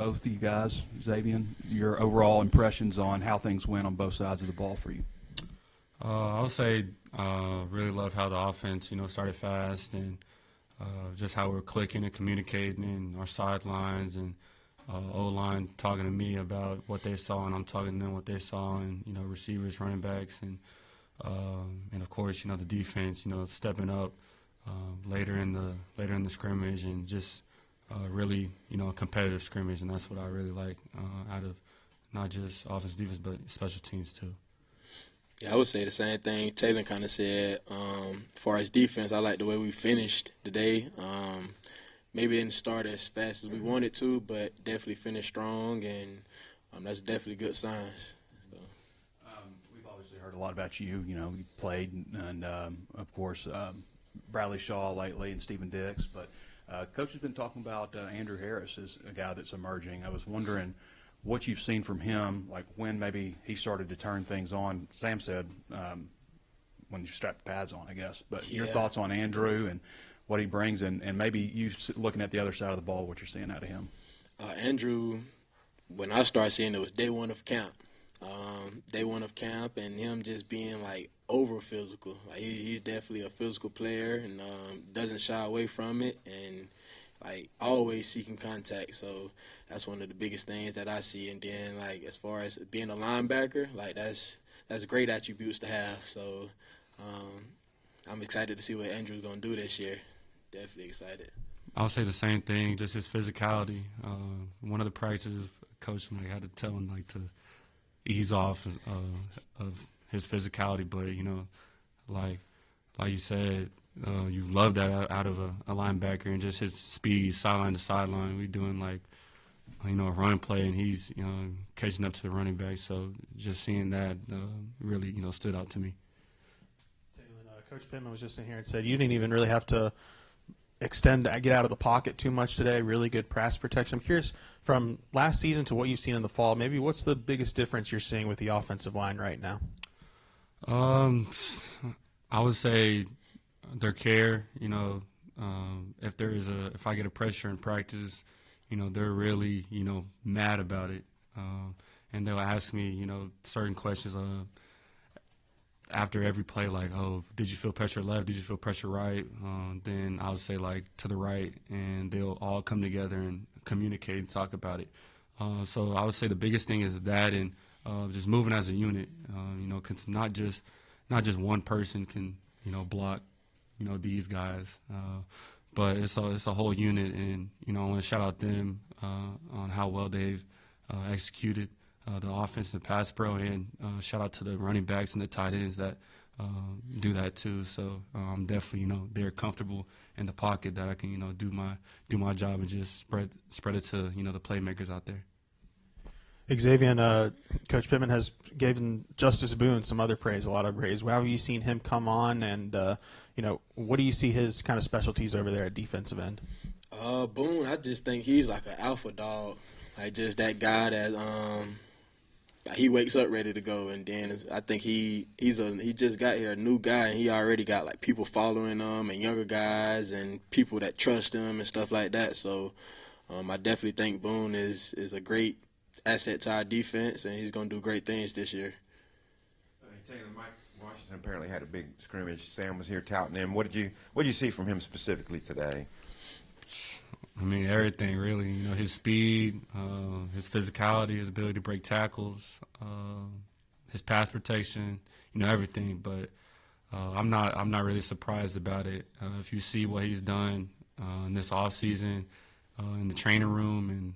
both of you guys, Xavian, your overall impressions on how things went on both sides of the ball for you. I would say really love how the offense, started fast and just how we're clicking and communicating in our sidelines and O-line talking to me about what they saw and I'm talking to them what they saw and, receivers, running backs, and of course, the defense, stepping up later in the scrimmage and just really, a competitive scrimmage, and that's what I really like out of not just offense, defense, but special teams too. Yeah, I would say the same thing Taylen kind of said. As far as defense, I like the way we finished today. Maybe didn't start as fast as we wanted to, but definitely finished strong, and that's definitely good signs. So. We've obviously heard a lot about you. You played, and of course, Bradley Shaw lately and Stephen Dix. But Coach has been talking about Andrew Harris as a guy that's emerging. I was wondering what you've seen from him, like when maybe he started to turn things on. Sam said when you strap the pads on, I guess. But your thoughts on Andrew and what he brings, and maybe you looking at the other side of the ball, what you're seeing out of him. Andrew, when I started seeing it was day one of camp. And him just being like over physical. Like he's definitely a physical player and doesn't shy away from it, and like always seeking contact. So that's one of the biggest things that I see. And then like as far as being a linebacker, like that's great attributes to have. So I'm excited to see what Andrew's gonna do this year. Definitely excited. I'll say the same thing, just his physicality. One of the practices, Coach had to tell him to ease off of his physicality, but like you said, you love that out of a linebacker and just his speed, sideline to sideline. We doing a run play, and he's catching up to the running back. So just seeing that really stood out to me. Coach Pittman was just in here and said you didn't even really have to get out of the pocket too much today. Really good pass protection. I'm curious, from last season to what you've seen in the fall, maybe what's the biggest difference you're seeing with the offensive line right now? I would say their care. If I get a pressure in practice, they're really mad about it, and they'll ask me certain questions after every play, like, oh, did you feel pressure left? Did you feel pressure right? Then I'll say, to the right, and they'll all come together and communicate and talk about it. So I would say the biggest thing is that, and just moving as a unit, cause not just one person can, block, these guys. But it's a whole unit, and, I want to shout out them on how well they've executed the offense and pass pro, and shout out to the running backs and the tight ends that do that too. So I'm definitely, they're comfortable in the pocket that I can, do my job and just spread it to, the playmakers out there. Xavian, Coach Pittman has given Justice Boone some other praise, a lot of praise. How have you seen him come on, and what do you see his kind of specialties over there at defensive end? Boone, I just think he's like an alpha dog, like just that guy that he wakes up ready to go, and then I think he just got here, a new guy, and he already got like people following him and younger guys and people that trust him and stuff like that. So I definitely think Boone is a great asset to our defense, and he's going to do great things this year. Taylor, Mike Washington apparently had a big scrimmage. Sam was here touting him. What did you see from him specifically today? I mean, everything really. His speed, his physicality, his ability to break tackles, his pass protection, everything. But I'm not really surprised about it. If you see what he's done in this offseason, in the training room, and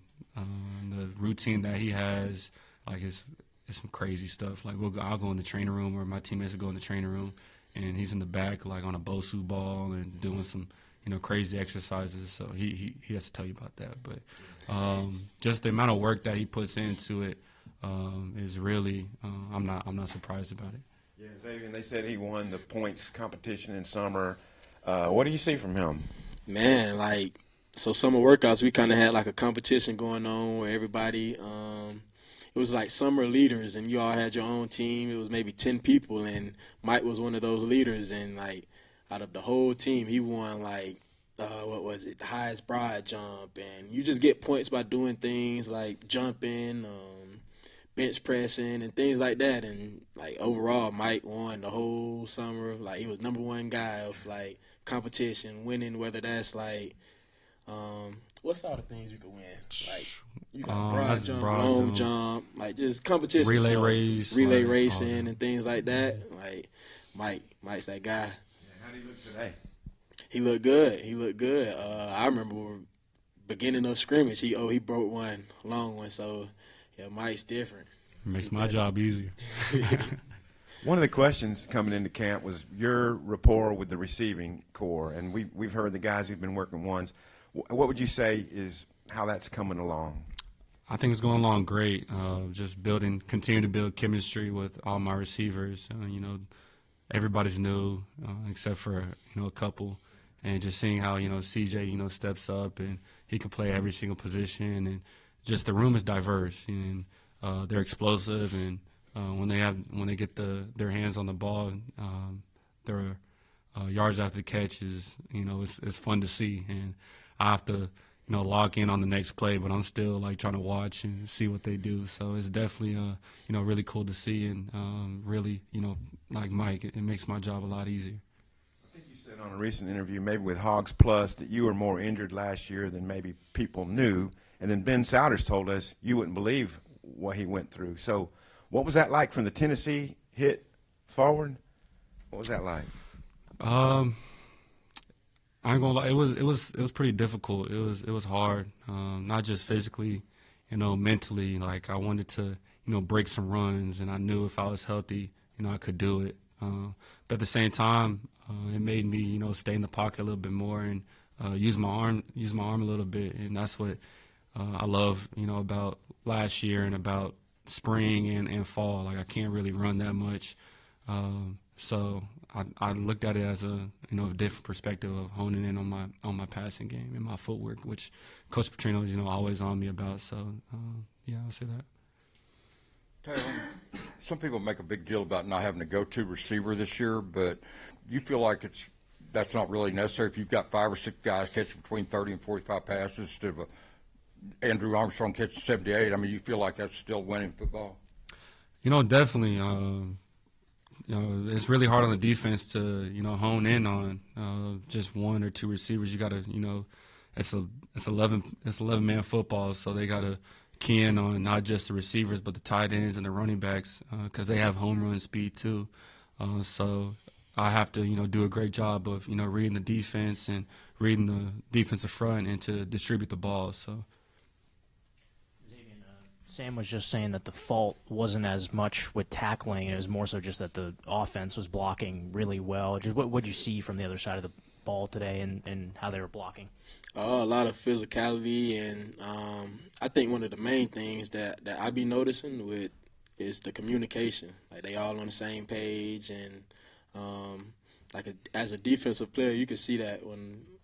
the routine that he has, it's some crazy stuff. I'll go in the training room, or my teammates will go in the training room, and he's in the back on a Bosu ball and doing some crazy exercises. So he has to tell you about that. But just the amount of work that he puts into it is really I'm not surprised about it. Yeah, Xavier, they said he won the points competition in summer. What do you see from him? Man, so summer workouts, we kind of had a competition going on where everybody, it was like summer leaders, and you all had your own team. It was maybe 10 people, and Mike was one of those leaders, and out of the whole team, he won what was it, the highest broad jump, and you just get points by doing things like jumping, bench pressing, and things like that. And like overall, Mike won the whole summer. Like he was #1 guy of like competition, winning, whether that's like what's all the things you can win? Like you got broad jump, long jump, like just competition, relay stuff, race, relay like, racing, and things like that. Like Mike's that guy. How do you look today? He looked good. He looked good. I remember beginning of scrimmage, he broke one, long one. So yeah, Mike's different. Makes my job easier. One of the questions coming into camp was your rapport with the receiving core, and we've heard the guys who've been working ones. What would you say is how that's coming along? I think it's going along great. Just continue to build chemistry with all my receivers. Everybody's new except for a couple, and just seeing how CJ steps up and he can play every single position, and just the room is diverse and they're explosive, and when they get their hands on the ball, their yards after the catch is it's fun to see, and I have to log in on the next play, but I'm still like trying to watch and see what they do. So it's definitely really cool to see, and really like Mike, it makes my job a lot easier. I think you said on a recent interview, maybe with Hogs Plus, that you were more injured last year than maybe people knew, and then Ben Souders told us you wouldn't believe what he went through. So what was that like from the Tennessee hit forward? What was that like? I ain't gonna lie, it was pretty difficult. It was hard, not just physically, mentally. Like I wanted to, break some runs, and I knew if I was healthy, I could do it. But at the same time, it made me, stay in the pocket a little bit more and use my arm a little bit, and that's what I love, about last year and about spring and fall. Like I can't really run that much, so I looked at it as a different perspective of honing in on my passing game and my footwork, which Coach Petrino is always on me about. So yeah, I'll say that. Taylen, some people make a big deal about not having a go-to receiver this year, but you feel like that's not really necessary if you've got 5 or 6 guys catching between 30 and 45 passes instead of Andrew Armstrong catching 78. I mean, you feel like that's still winning football? Definitely. It's really hard on the defense to hone in on just 1 or 2 receivers. You got to it's 11-man football, so they got to key in on not just the receivers but the tight ends and the running backs because they have home run speed too. So I have to do a great job of reading the defense and reading the defensive front and to distribute the ball. So. Sam was just saying that the fault wasn't as much with tackling, it was more so just that the offense was blocking really well. Just what did you see from the other side of the ball today and how they were blocking? A lot of physicality, and I think one of the main things that I be noticing with is the communication. Like they all on the same page, and as a defensive player, you can see that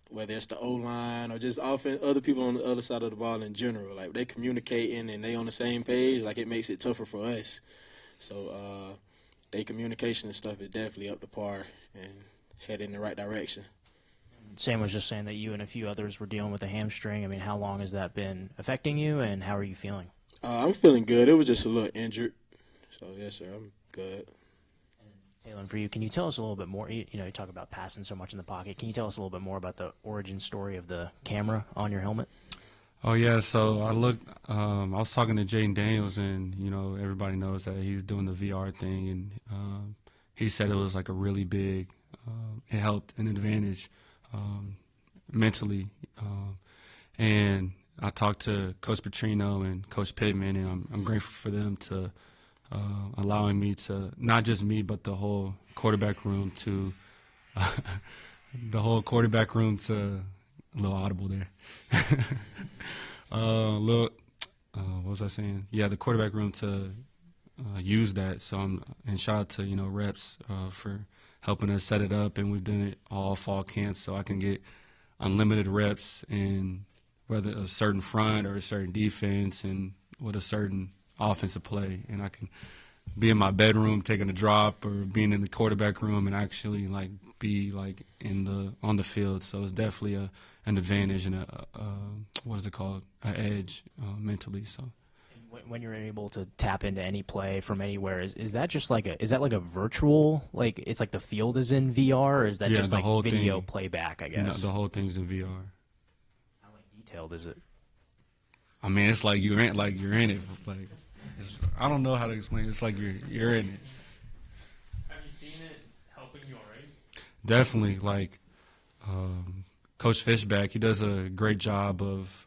whether it's the O-line or just other people on the other side of the ball in general. Like, they communicating and they on the same page, like, it makes it tougher for us. So, their communication and stuff is definitely up to par and headed in the right direction. Sam was just saying that you and a few others were dealing with a hamstring. I mean, how long has that been affecting you, and how are you feeling? I'm feeling good. It was just a little injured. So, yes, sir, I'm good. Taylen, for you, can you tell us a little bit more? You talk about passing so much in the pocket. Can you tell us a little bit more about the origin story of the camera on your helmet? Oh, yeah. So I was talking to Jaden Daniels, and, everybody knows that he's doing the VR thing. And he said it was like a really big, it helped an advantage mentally. And I talked to Coach Petrino and Coach Pittman, and I'm grateful for them to allowing me to, not just me, but the whole quarterback room to, a little audible there. What was I saying? Yeah, the quarterback room to use that. So and shout out to, Reps for helping us set it up, and we've done it all fall camp so I can get unlimited reps in whether a certain front or a certain defense and with a certain offensive play, and I can be in my bedroom taking a drop or being in the quarterback room and actually like be like on the field. So it's definitely an advantage and what is it called? An edge mentally. So. When you're able to tap into any play from anywhere, is that just like is that like a virtual, like it's like the field is in VR, or is that just the like whole video thing, playback, I guess? No, the whole thing's in VR. How like detailed is it? I mean, it's like you're in it. Like I don't know how to explain it. It's like you're in it. Have you seen it helping you already? Definitely, like Coach Fishback, he does a great job of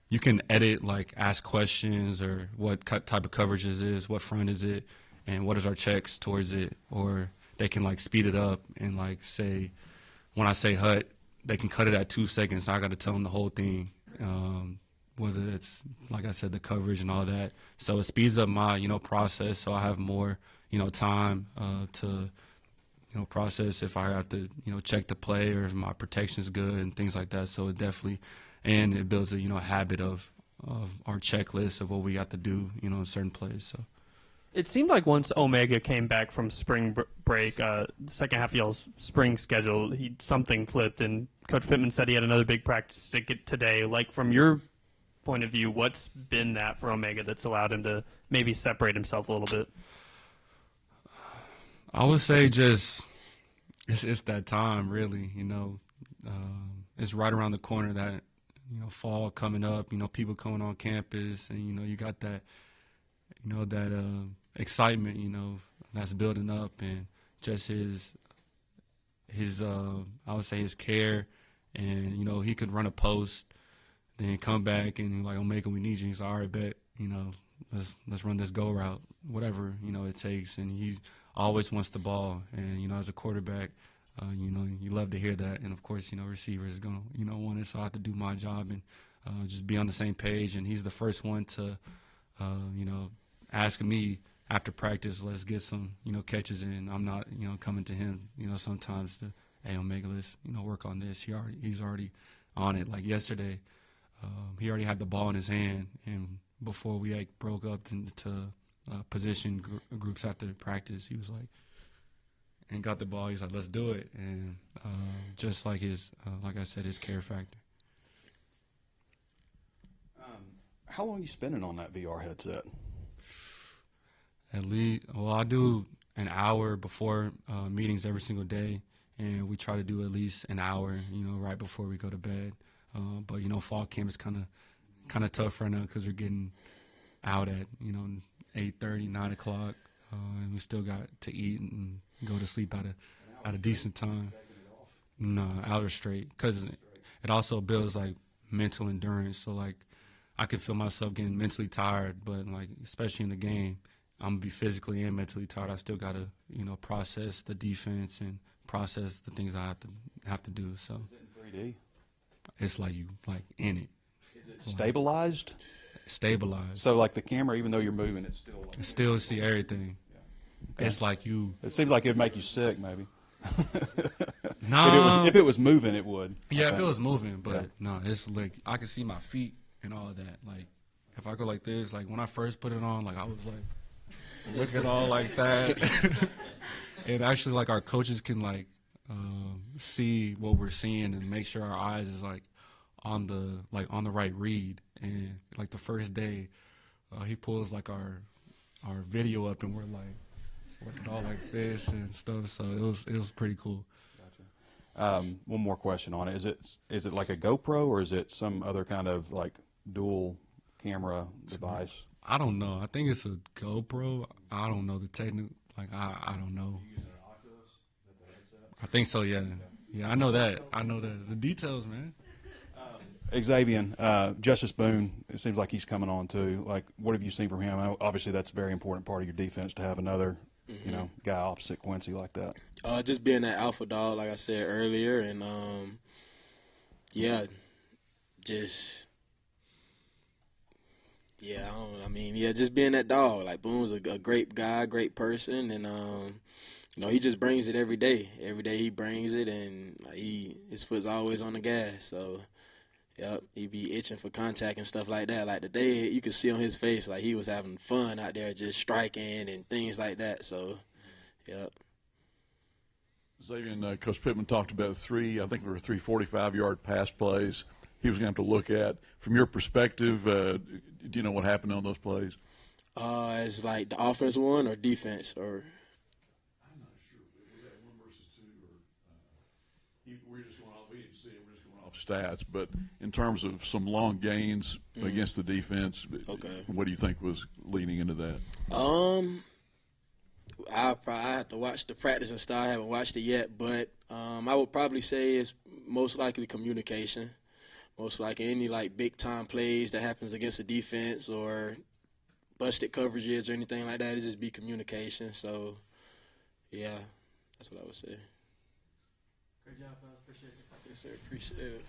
you can edit, like ask questions or what type of coverage it is, what front is it, and what is our checks towards it. Or they can like speed it up and like say, when I say hut, they can cut it at 2 seconds. So I got to tell them the whole thing, whether it's, like I said, the coverage and all that. So it speeds up my, process. So I have more, time to, process if I have to, check the play or if my protection's good and things like that. So it definitely. And it builds a habit of our checklist of what we got to do in certain plays. So it seemed like once Omega came back from spring break, the second half of y'all's spring schedule, something flipped, and Coach Pittman said he had another big practice to get today. Like from your point of view, what's been that for Omega that's allowed him to maybe separate himself a little bit? I would say just it's that time, really. It's right around the corner that. Fall coming up, people coming on campus, and, you got that, that excitement, that's building up, and just his I would say his care, and, he could run a post, then come back and like, Omega, we need you. He's like, all right, bet, let's run this go route, whatever, it takes. And he always wants the ball. And, as a quarterback, you love to hear that. And, of course, receivers going to, want it. So I have to do my job and just be on the same page. And he's the first one to, ask me after practice, let's get some, catches in. I'm not, coming to him, sometimes to, hey, Omega, let's, work on this. He's already on it. Like yesterday, he already had the ball in his hand. And before we broke up into position groups after practice, he was like, and got the ball. He's like, let's do it. And just like like I said, his care factor. How long are you spending on that VR headset? At least, I do an hour before meetings every single day, and we try to do at least an hour, right before we go to bed. But fall camp is kind of tough right now because we're getting out at 8:30, 9 o'clock, and we still got to eat and go to sleep at a decent time. No, outer straight, because it also builds like mental endurance. So like I can feel myself getting mentally tired, but like especially in the game, I'm gonna be physically and mentally tired. I still gotta process the defense and process the things I have to do. So is it in 3D? It's like you in it. Is it stabilized? Stabilized. So like the camera, even though you're moving, it's still. It still see everything. Okay. It's like you. It seems like it'd make you sick, maybe. No. If it was moving, it would. Yeah, if it was moving, but no, it's like I can see my feet and all of that. Like if I go like this, like when I first put it on, like I was like looking all like that. And actually, like our coaches can like see what we're seeing and make sure our eyes is like on the right read. And like the first day, he pulls like our video up, and we're like looking all like this and stuff. So it was pretty cool. Gotcha. One more question on it: is it like a GoPro or is it some other kind of like dual camera device? I don't know. I think it's a GoPro. I don't know the technical. Like I don't know. I think so. Yeah. Yeah. I know that. The details, man. Xavian, Justice Boone, it seems like he's coming on too. Like, what have you seen from him? Obviously, that's a very important part of your defense to have another, guy opposite Quincy like that. Just being that alpha dog, like I said earlier, and just being that dog. Like Boone's a great guy, great person, and he just brings it every day. Every day he brings it, and like his foot's always on the gas. So. Yep, he be itching for contact and stuff like that. Like today, you could see on his face like he was having fun out there, just striking and things like that. So, yep. Xavian, Coach Pittman talked about I think there were 3 45-yard pass plays he was going to have to look at. From your perspective, do you know what happened on those plays? As like the offense won or defense or? I'm not sure. Was that 1 versus 2 or we're just going off? We didn't see it. We're just going off stats. But in terms of some long gains against the defense, Okay. What do you think was leading into that? I have to watch the practice and stuff. I haven't watched it yet, but I would probably say it's most likely communication. Most likely any like big time plays that happens against the defense or busted coverages or anything like that, it just be communication. So, yeah, that's what I would say. Great job, fellas. Appreciate you. Yes, sir. Appreciate it.